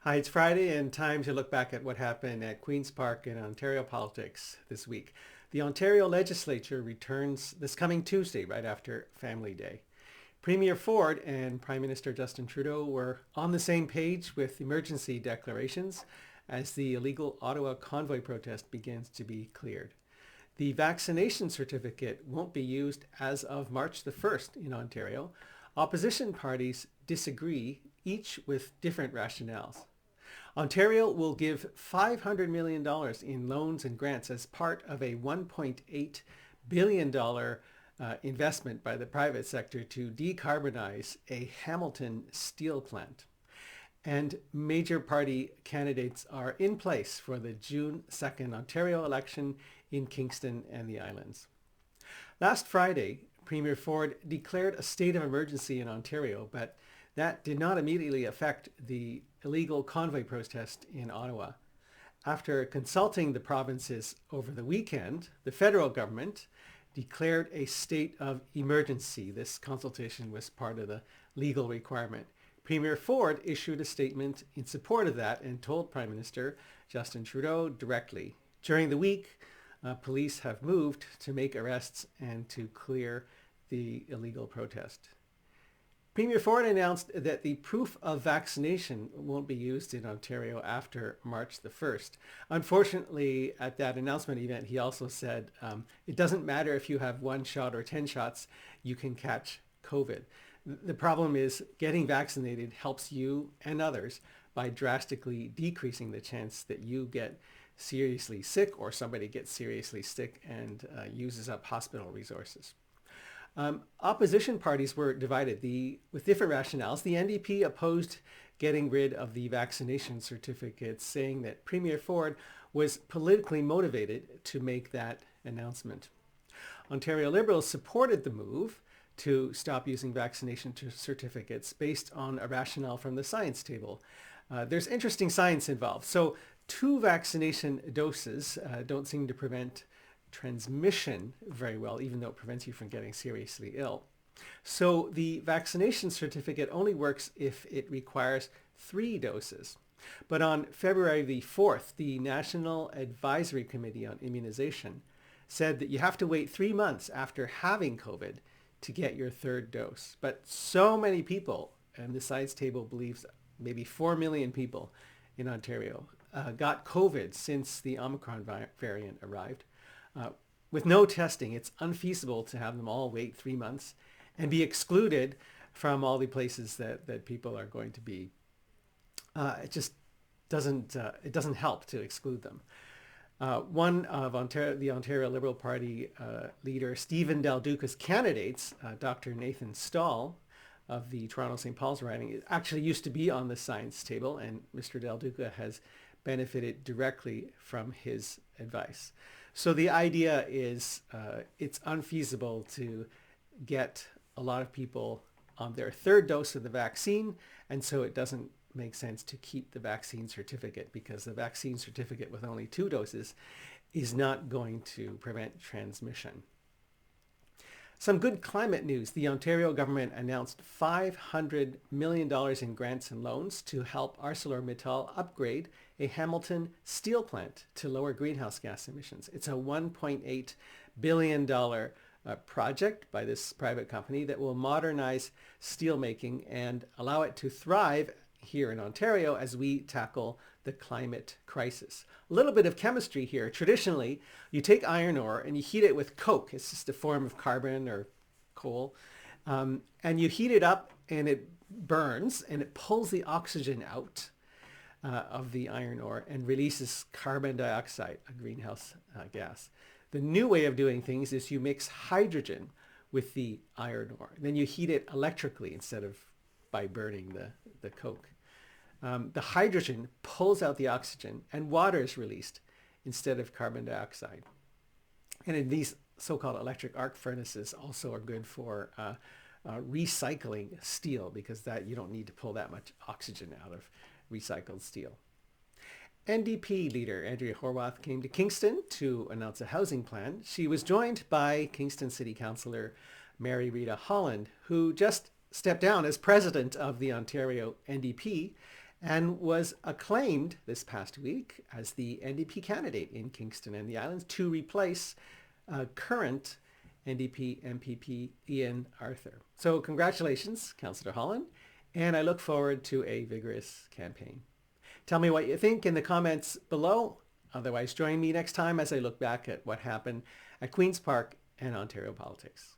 Hi, it's Friday and time to look back at what happened at Queen's Park in Ontario politics this week. The Ontario legislature returns this coming Tuesday, right after Family Day. Premier Ford and Prime Minister Justin Trudeau were on the same page with emergency declarations as the illegal Ottawa convoy protest begins to be cleared. The vaccination certificate won't be used as of March the 1st in Ontario. Opposition parties disagree, each with different rationales. Ontario will give $500 million in loans and grants as part of a $1.8 billion investment by the private sector to decarbonize a Hamiton steel plant. And major party candidates are in place for the June 2nd Ontario election in Kingston and the Islands. Last Friday, Premier Ford declared a state of emergency in Ontario, but that did not immediately affect the illegal convoy protest in Ottawa. After consulting the provinces over the weekend, the federal government declared a state of emergency. This consultation was part of the legal requirement. Premier Ford issued a statement in support of that and told Prime Minister Justin Trudeau directly. During the week, police have moved to make arrests and to clear the illegal protest. Premier Ford announced that the proof of vaccination won't be used in Ontario after March the 1st. Unfortunately, at that announcement event, he also said, it doesn't matter if you have 1 shot or 10 shots, you can catch COVID. The problem is getting vaccinated helps you and others by drastically decreasing the chance that you get seriously sick or somebody gets seriously sick and uses up hospital resources. Opposition parties were divided with different rationales. The NDP opposed getting rid of the vaccination certificates, saying that Premier Ford was politically motivated to make that announcement. Ontario Liberals supported the move to stop using vaccination certificates based on a rationale from the science table. There's interesting science involved. So 2 vaccination doses don't seem to prevent transmission very well, even though it prevents you from getting seriously ill. So the vaccination certificate only works if it requires 3 doses. But on February the 4th, the National Advisory Committee on Immunization said that you have to wait 3 months after having COVID to get your 3rd dose. But so many people, and the science table believes maybe 4 million people in Ontario, got COVID since the Omicron variant arrived. With no testing, it's unfeasible to have them all wait 3 months and be excluded from all the places that people are going to be. It just doesn't help to exclude them. One of the Ontario Liberal Party leader, Stephen Del Duca's candidates, Dr. Nathan Stall of the Toronto St. Paul's riding, actually used to be on the science table, and Mr. Del Duca has benefited directly from his advice. So the idea is it's unfeasible to get a lot of people on their 3rd dose of the vaccine, and so it doesn't make sense to keep the vaccine certificate because the vaccine certificate with only 2 doses is not going to prevent transmission. Some good climate news. The Ontario government announced $500 million in grants and loans to help ArcelorMittal upgrade a Hamiton steel plant to lower greenhouse gas emissions. It's a $1.8 billion project by this private company that will modernize steelmaking and allow it to thrive here in Ontario as we tackle the climate crisis. A little bit of chemistry here. Traditionally, you take iron ore and you heat it with coke. It's just a form of carbon or coal. And you heat it up and it burns and it pulls the oxygen out of the iron ore and releases carbon dioxide, a greenhouse gas. The new way of doing things is you mix hydrogen with the iron ore. Then you heat it electrically instead of by burning the coke. The hydrogen pulls out the oxygen and water is released instead of carbon dioxide. And in these so-called electric arc furnaces also are good for recycling steel because that you don't need to pull that much oxygen out of recycled steel. NDP leader Andrea Horwath came to Kingston to announce a housing plan. She was joined by Kingston City Councillor Mary Rita Holland, who just stepped down as president of the Ontario NDP and was acclaimed this past week as the NDP candidate in Kingston and the Islands to replace current NDP MPP Ian Arthur. So congratulations, Councillor Holland, and I look forward to a vigorous campaign. Tell me what you think in the comments below. Otherwise, join me next time as I look back at what happened at Queen's Park and Ontario politics.